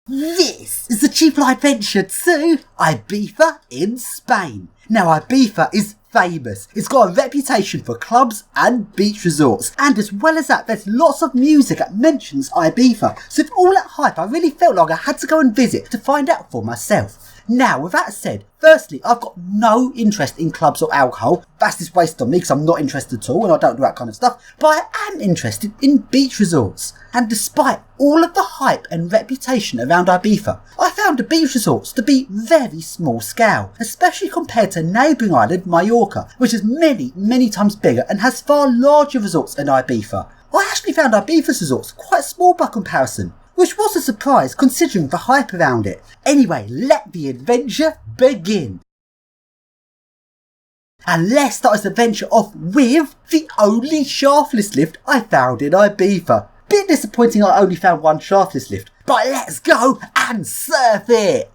This is the cheap adventure to Ibiza in Spain. Now Ibiza is famous. It's got a reputation for clubs and beach resorts. And as well as that, there's lots of music that mentions Ibiza. So with all that hype, I really felt like I had to go and visit to find out for myself. Now, with that said, firstly, I've got no interest in clubs or alcohol. That's just wasted on me because I'm not interested at all and I don't do that kind of stuff. But I am interested in beach resorts. And despite all of the hype and reputation around Ibiza, I found the beach resorts to be very small scale, especially compared to neighbouring island Mallorca, which is many times bigger and has far larger resorts than Ibiza. I actually found Ibiza's resorts quite small by comparison, which was a surprise considering the hype around it. Anyway, let the adventure begin. And let's start this adventure off with the only shaftless lift I found in Ibiza. Bit disappointing I only found one shaftless lift, but let's go and surf it!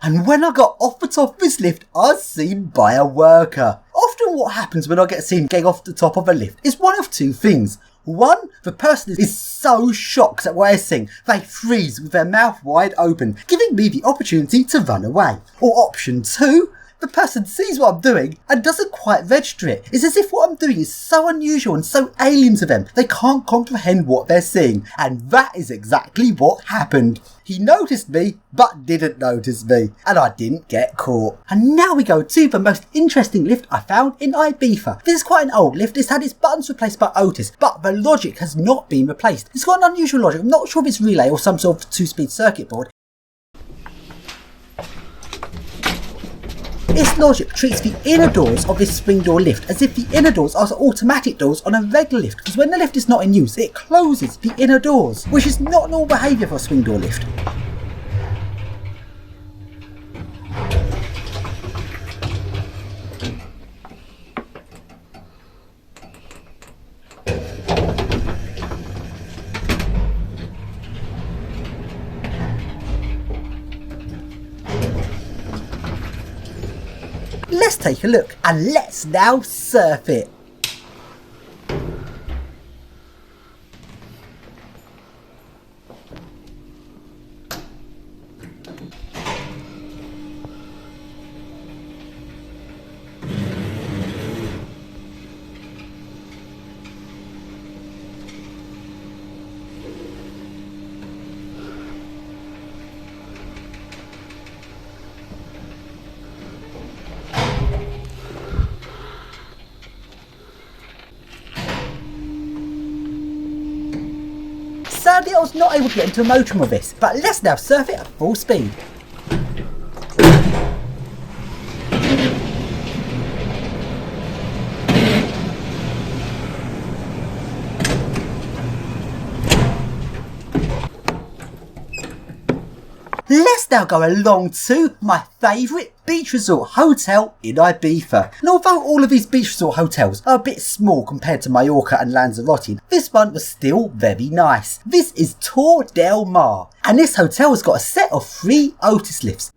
And when I got off the top of this lift, I was seen by a worker. Often what happens when I get seen getting off the top of a lift is one of two things. One, the person is so shocked at what I sing, they freeze with their mouth wide open, giving me the opportunity to run away. Or option two, the person sees what I'm doing and doesn't quite register it. It's as if what I'm doing is so unusual and so alien to them, they can't comprehend what they're seeing. And that is exactly what happened. He noticed me, but didn't notice me, and I didn't get caught. And now we go to the most interesting lift I found in Ibiza. This is quite an old lift, it's had its buttons replaced by Otis, but the logic has not been replaced. It's got an unusual logic, I'm not sure if it's relay or some sort of 2-speed circuit board. This logic treats the inner doors of this swing door lift as if the inner doors are automatic doors on a regular lift, because when the lift is not in use, it closes the inner doors, which is not normal behaviour for a swing door lift. Let's take a look and let's now surf it. Sadly, I was not able to get into a motoring with this, but let's now surf it at full speed. Let's now go along to my favourite beach resort hotel in Ibiza. And although all of these beach resort hotels are a bit small compared to Mallorca and Lanzarote, this one was still very nice. This is Torre del Mar, and this hotel has got a set of 3 Otis lifts.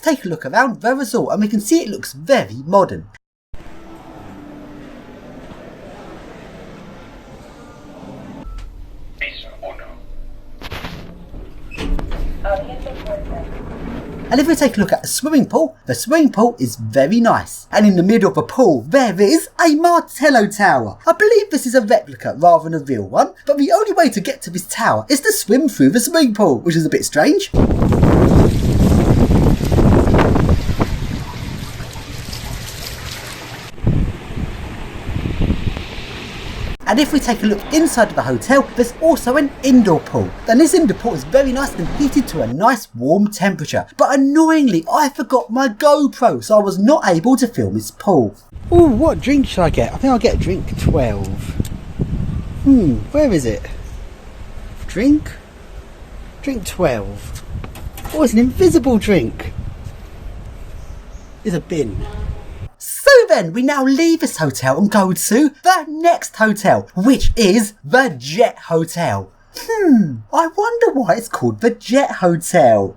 take a look around the resort and we can see it looks very modern. And if we take a look at the swimming pool is very nice. And in the middle of the pool, there is a Martello Tower. I believe this is a replica rather than a real one, but the only way to get to this tower is to swim through the swimming pool, which is a bit strange. And if we take a look inside of the hotel, there's also an indoor pool. And this indoor pool is very nice and heated to a nice warm temperature. But annoyingly, I forgot my GoPro, so I was not able to film this pool. Ooh, what drink should I get? I think I'll get drink 12. Where is it? Drink? Drink 12. Oh, it's an invisible drink. It's a bin. So then, we now leave this hotel and go to the next hotel, which is the Jet Hotel. I wonder why it's called the Jet Hotel.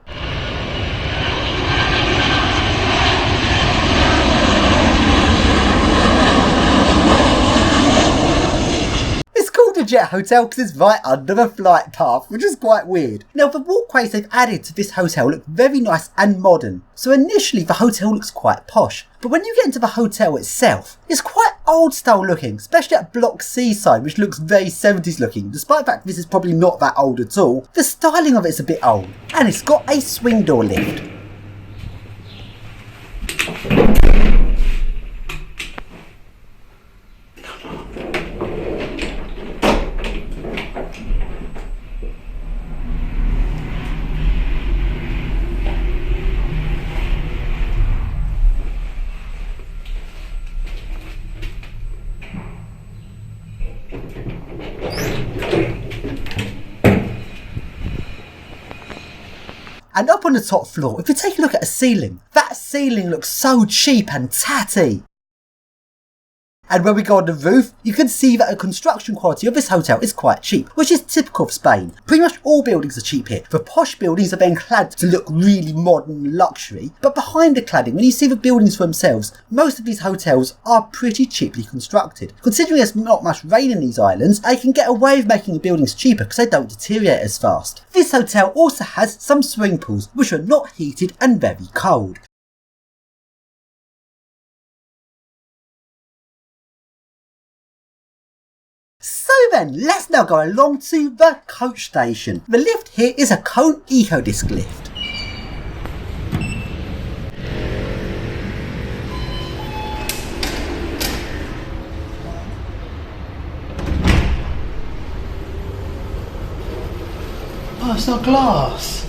The Jet Hotel because it's right under the flight path, which is quite weird. Now the walkways they've added to this hotel look very nice and modern. So initially the hotel looks quite posh, but when you get into the hotel itself, it's quite old style looking, especially at Block C side, which looks very 70s looking. Despite the fact this is probably not that old at all, the styling of it's a bit old, and it's got a swing door lift. And up on the top floor, if you take a look at the ceiling, that ceiling looks so cheap and tatty. And when we go on the roof, you can see that the construction quality of this hotel is quite cheap, which is typical of Spain. Pretty much all buildings are cheap here. The posh buildings are then clad to look really modern and luxury, but behind the cladding, when you see the buildings for themselves, most of these hotels are pretty cheaply constructed. Considering there's not much rain in these islands, they can get away with making the buildings cheaper because they don't deteriorate as fast. This hotel also has some swimming pools, which are not heated and very cold. So then, let's now go along to the coach station. The lift here is a Cone EcoDisc lift. Oh, it's not glass.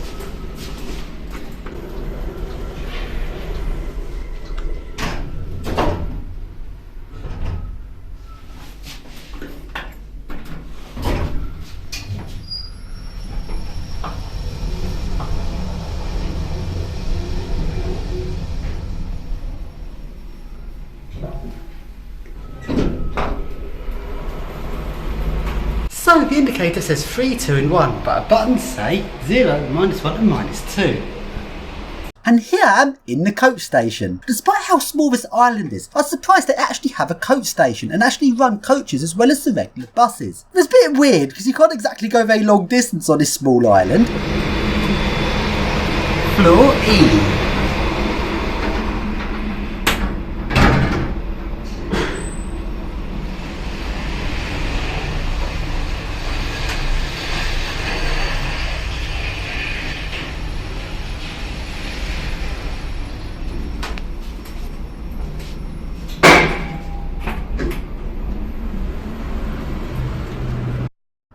So the indicator says 3, 2 and 1, but our buttons say 0, -1 and -2. And here I am in the coach station. Despite how small this island is, I was surprised they actually have a coach station and actually run coaches as well as the regular buses. It's a bit weird because you can't exactly go very long distance on this small island. Floor E.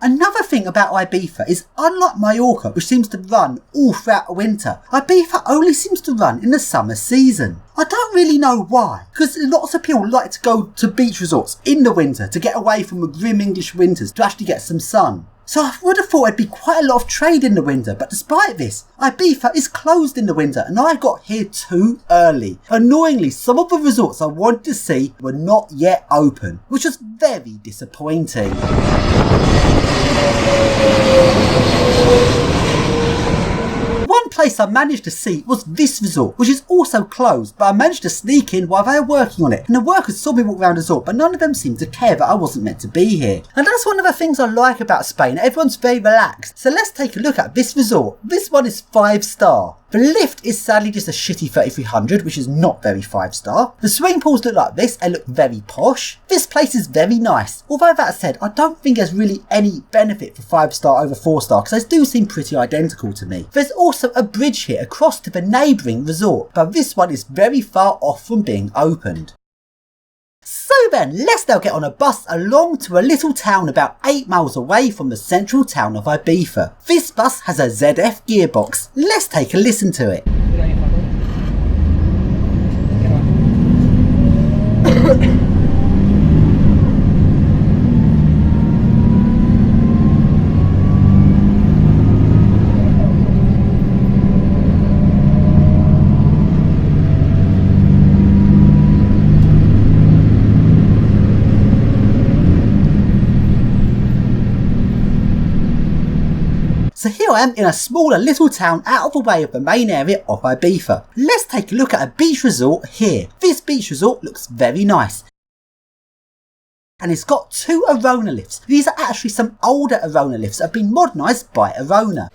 Another thing about Ibiza is, unlike Mallorca, which seems to run all throughout the winter, Ibiza only seems to run in the summer season. I don't really know why, because lots of people like to go to beach resorts in the winter to get away from the grim English winters to actually get some sun. So I would have thought there'd be quite a lot of trade in the winter, but despite this, Ibiza is closed in the winter and I got here too early. Annoyingly, some of the resorts I wanted to see were not yet open, which was very disappointing. One place place I managed to see was this resort, which is also closed, but I managed to sneak in while they were working on it, and the workers saw me walk around the resort, but none of them seemed to care that I wasn't meant to be here. And that's one of the things I like about Spain, everyone's very relaxed. So let's take a look at this resort. This one is 5-star. The lift is sadly just a shitty 3300, which is not very 5-star. The swimming pools look like this and look very posh. This place is very nice. Although that said, I don't think there's really any benefit for 5-star over 4-star because they do seem pretty identical to me. There's also a bridge here across to the neighbouring resort, but this one is very far off from being opened. So then, let's now get on a bus along to a little town about 8 miles away from the central town of Ibiza. This bus has a ZF gearbox. Let's take a listen to it. So here I am in a smaller little town out of the way of the main area of Ibiza. Let's take a look at a beach resort here. This beach resort looks very nice. And it's got 2 Arona lifts. These are actually some older Arona lifts that have been modernised by Arona.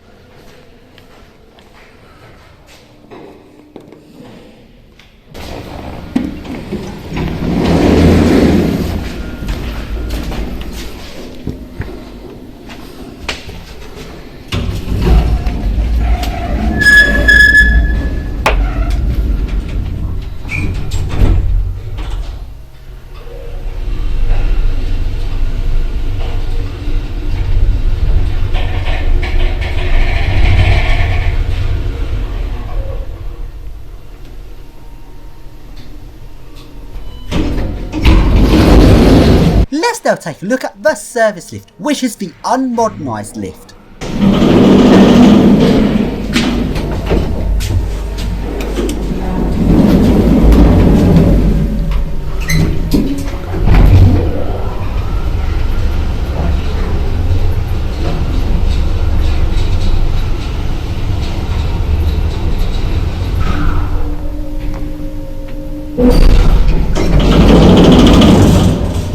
Let's now take a look at the service lift, which is the unmodernised lift.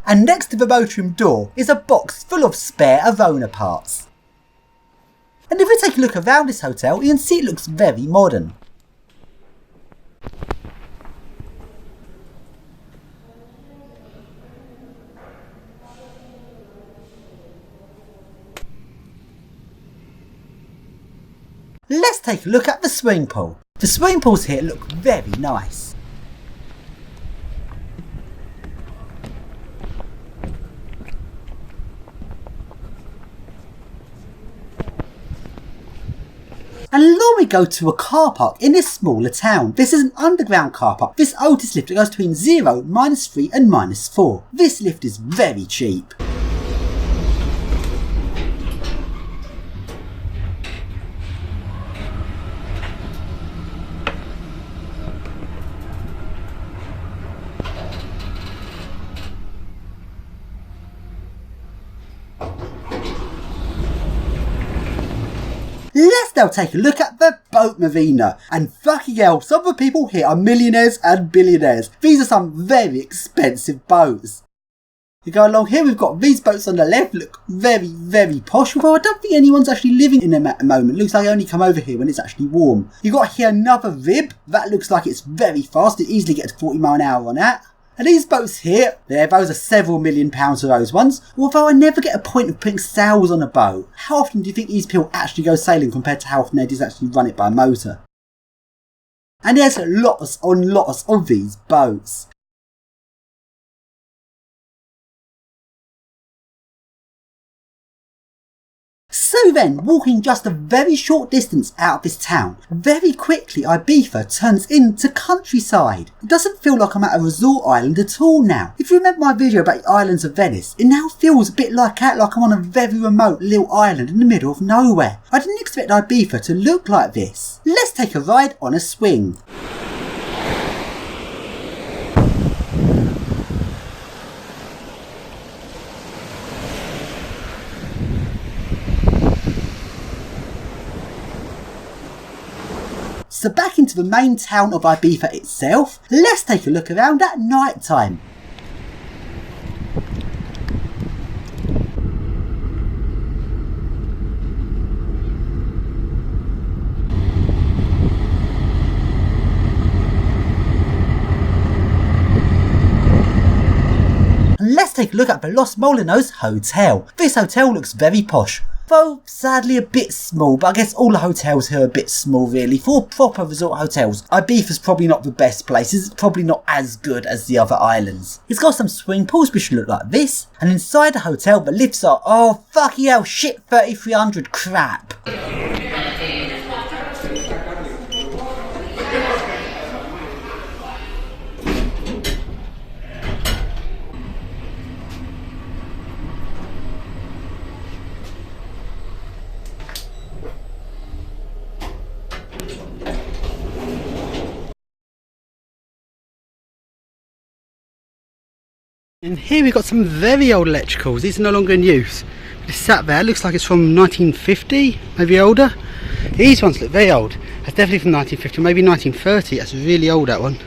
And next to the motorroom door is a box full of spare Arona parts. And if we take a look around this hotel, you can see it looks very modern. Let's take a look at the swimming pool. The swimming pools here look very nice. And along we go to a car park in this smaller town. This is an underground car park. This Otis lift goes between 0, -3 and -4. This lift is very cheap. Let's now take a look at the boat marina. And fucking hell, some of the people here are millionaires and billionaires. These are some very expensive boats. You go along here, we've got these boats on the left, look very, very posh. Although I don't think anyone's actually living in them at the moment. Looks like they only come over here when it's actually warm. You've got here another rib. That looks like it's very fast. It easily gets 40 miles an hour on that. And these boats here, those are several £1,000,000 for those ones. Although I never get a point of putting sails on a boat. How often do you think these people actually go sailing compared to how often they just actually run it by a motor? And there's lots on lots of these boats. So then, walking just a very short distance out of this town, very quickly Ibiza turns into countryside. It doesn't feel like I'm at a resort island at all now. If you remember my video about the islands of Venice, it now feels a bit like I'm on a very remote little island in the middle of nowhere. I didn't expect Ibiza to look like this. Let's take a ride on a swing. So back into the main town of Ibiza itself, let's take a look around at night time. Let's take a look at the Los Molinos Hotel. This hotel looks very posh, though sadly a bit small, but I guess all the hotels here are a bit small really. For proper resort hotels, Ibiza's probably not the best place. It's probably not as good as the other islands. It's got some swimming pools which look like this, and inside the hotel the lifts are, oh fucking hell, shit 3300 crap. And here we've got some very old electricals. These are no longer in use. It's sat there, looks like it's from 1950, maybe older. These ones look very old. That's definitely from 1950, maybe 1930. That's really old, that one.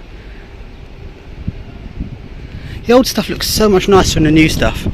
The old stuff looks so much nicer than the new stuff.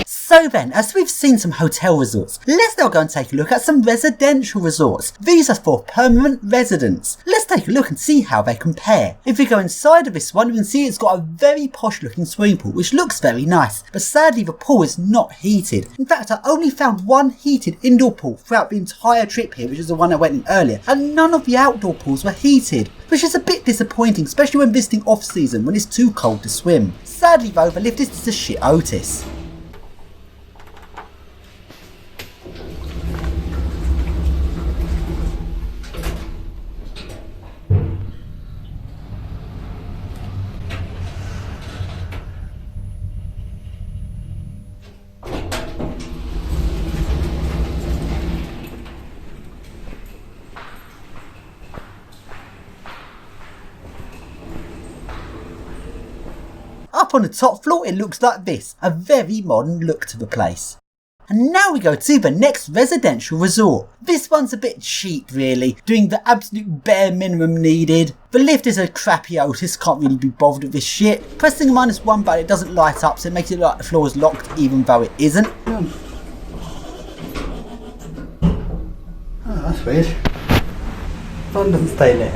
So then, as we've seen some hotel resorts, let's now go and take a look at some residential resorts. These are for permanent residents. Let's take a look and see how they compare. If we go inside of this one, you can see it's got a very posh looking swimming pool, which looks very nice, but sadly the pool is not heated. In fact, I only found one heated indoor pool throughout the entire trip here, which is the one I went in earlier, and none of the outdoor pools were heated, which is a bit disappointing, especially when visiting off season when it's too cold to swim. Sadly though, the lift is just a shit Otis. Up on the top floor it looks like this, a very modern look to the place. And now we go to the next residential resort. This one's a bit cheap really, doing the absolute bare minimum needed. The lift is a crappy Otis, can't really be bothered with this shit. Pressing -1 button it doesn't light up, so it makes it look like the floor is locked even though it isn't. Oh, that's weird. Phone doesn't stay lit.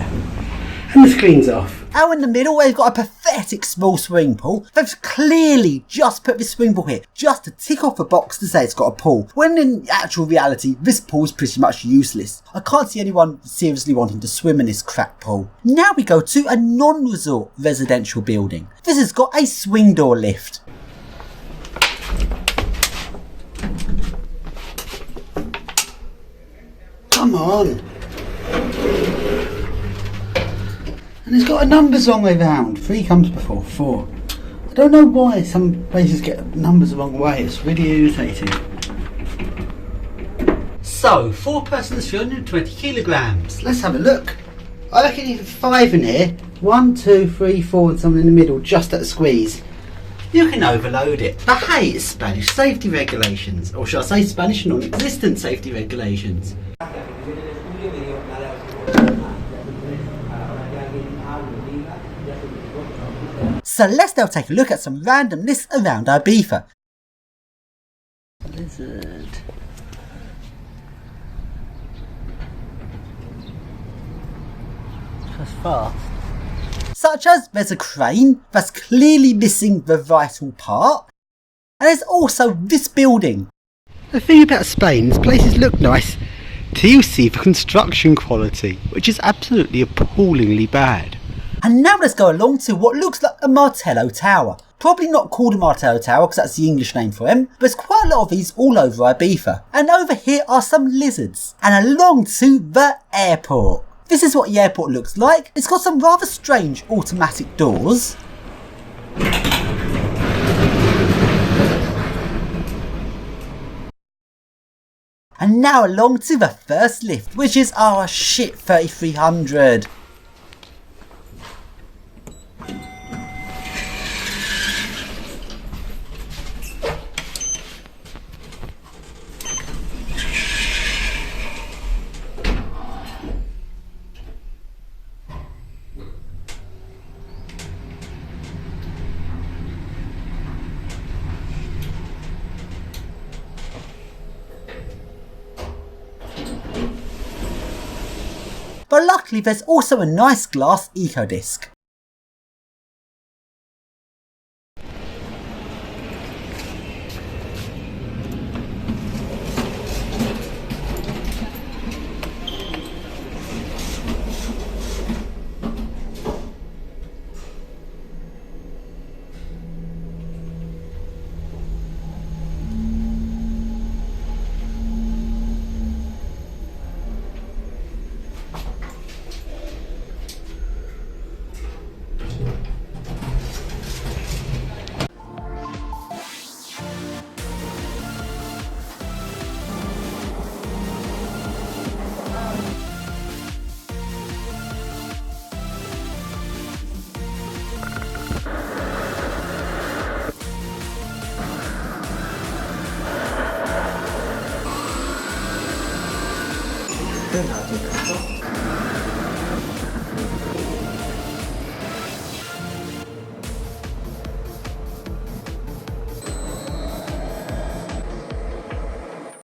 And the screen's off. Out in the middle where you've got a pathetic small swimming pool. They've clearly just put this swimming pool here just to tick off a box to say it's got a pool, when in actual reality this pool is pretty much useless. I can't see anyone seriously wanting to swim in this crap pool. Now we go to a non-resort residential building. This has got a swing door lift. Come on. And it's got a numbers wrong way round. 3 comes before 4. I don't know why some places get numbers the wrong way. It's really irritating. So, 4 persons, 320 kilograms. Let's have a look. I reckon even 5 in here. 1, 2, 3, 4 and some in the middle, just at a squeeze. You can overload it. But hey, it's Spanish safety regulations. Or should I say Spanish non-existent safety regulations. So let's now take a look at some random lists around Ibiza. Lizard. That's fast. Such as there's a crane that's clearly missing the vital part, and there's also this building. The thing about Spain is places look nice till you see the construction quality, which is absolutely appallingly bad. And now let's go along to what looks like a Martello Tower. Probably not called a Martello Tower because that's the English name for him, but there's quite a lot of these all over Ibiza. And over here are some lizards. And along to the airport. This is what the airport looks like. It's got some rather strange automatic doors. And now along to the first lift, which is our shit 3300. but luckily there's also a nice glass eco disc. Good idea.